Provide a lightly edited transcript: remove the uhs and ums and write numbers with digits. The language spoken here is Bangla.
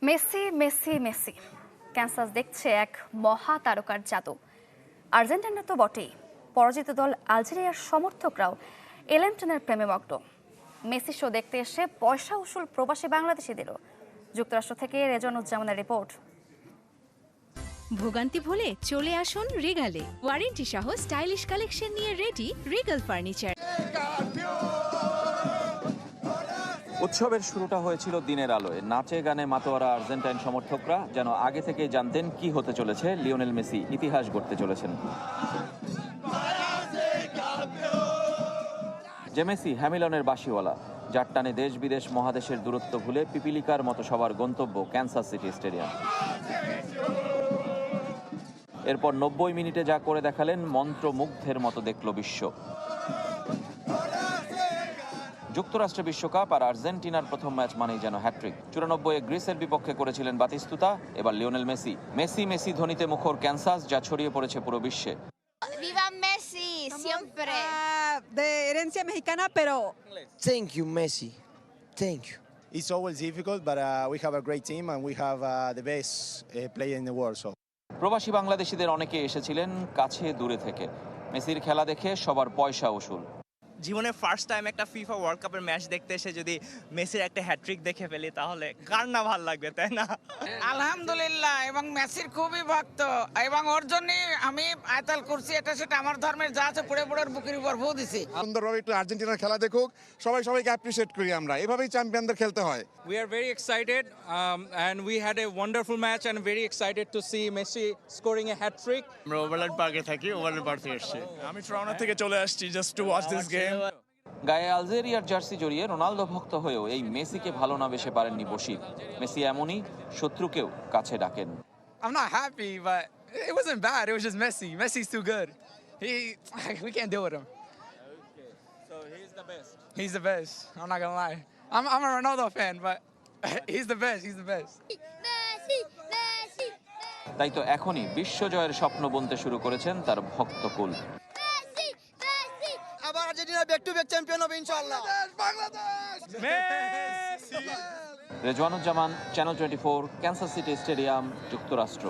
মেসি মেসি মেসি ক্যানসাস দেখছে এক মহা তারকার জাদু। আর্জেন্টিনা তো বটেই, পরাজিত দল আলজেরিয়ার সমর্থকরাও এলেন্টনের প্রেমে মগ্ন। মেসি শো দেখতে এসে পয়সা উসুল প্রবাসী বাংলাদেশিদেরও। যুক্তরাষ্ট্র থেকে রেজওয়ানুজ্জামানের রিপোর্ট। ভোগান্তি ভুলে চলে আসুন রিগালে। ওয়ারেন্টি সহ স্টাইলিশ কালেকশন নিয়ে রেডি রিগাল ফার্নিচার। উৎসবের শুরুটা হয়েছিল দিনের আলোয়। নাচে গানে মাতোয়ারা আর্জেন্টাইন সমর্থকরা যেন আগে থেকেই জানতেন কি হতে চলেছে। লিওনেল মেসি ইতিহাস গড়তে চলেছেন। যে মেসি হ্যামিলনের বাঁশিওয়ালা, যার টানে দেশ বিদেশ মহাদেশের দূরত্ব ভুলে পিপিলিকার মতো সবার গন্তব্য ক্যানসাস সিটি স্টেডিয়াম। এরপর 90 মিনিটে যা করে দেখালেন, মন্ত্রমুগ্ধের মতো দেখল বিশ্ব। যুক্তরাষ্ট্রে বিশ্বকাপ আর আর্জেন্টিনার প্রথম ম্যাচ মানেই যেন হ্যাট্রিক। 94-এ গ্রিসের বিপক্ষে করেছিলেন বাতিস্তুতা, এবার লিওনেল মেসি। মেসি মেসি ধ্বনিতে মুখর ক্যানসাস, যা ছড়িয়ে পড়েছে পুরো বিশ্বে। ¡Viva Messi! Siempre. De herencia mexicana, pero Thank you, Messi. Thank you. It's always difficult, but we have a great team and we have the best player in the world. So. প্রবাসী বাংলাদেশিদের অনেকে এসেছিলেন কাছে দূরে থেকে। মেসির খেলা দেখে সবার পয়সা উসুল। জীবনে ফার্স্ট টাইম একটা ফিফা ওয়ার্ল্ড কাপের ম্যাচ দেখতে এসে যদি মেসির একটা হ্যাট্রিক দেখে ফেলি, তাহলে কার না ভালো লাগবে, তাই না? আলহামদুলিল্লাহ, এবং মেসির খুবই ভক্ত, এবং ওর জন্য আমি আয়তাল করছি, এটা সেটা আমার ধর্মের যা আছে পুরো পুরো বুকের উপর ভো দিছি। সুন্দরভাবে একটু আর্জেন্টিনার খেলা দেখুক, সবাইকে অ্যাপ্রিশিয়েট করি আমরা, এভাবেই চ্যাম্পিয়নদের খেলতে হয়। We are very excited and we had a wonderful match and very excited to see Messi scoring a hat-trick. আমরা ওভারল্যান্ড পার্কে থাকি, ওভারল্যান্ড পার্ক থেকে এসেছি। আমি টরন্টো থেকে চলে আসছি just to watch this game. গায়ে আলজেরিয়ার জার্সি জড়িয়ে রোনালদো ভক্ত হয়েও এই মেসিকে ভালো না বেশে পারেননি বশির। মেসি এমনই, শত্রুকেও কাছে ডাকেন। I'm not happy, but it wasn't bad. It was just Messi. Messi's too good. We can't deal with him. So he's the best. He's the best. I'm not gonna lie. I'm a Ronaldo fan, but he's the best. He's the best. Messi, Messi, তাই তো এখনই বিশ্বজয়ের স্বপ্ন বুনতে শুরু করেছেন তার ভক্তকুল। Messi, Messi. আবার Argentina back to back champion হবে ইনশাআল্লাহ। Bangladesh! Rezwanuzzaman, channel 24, Kansas city stadium, যুক্তরাষ্ট্র।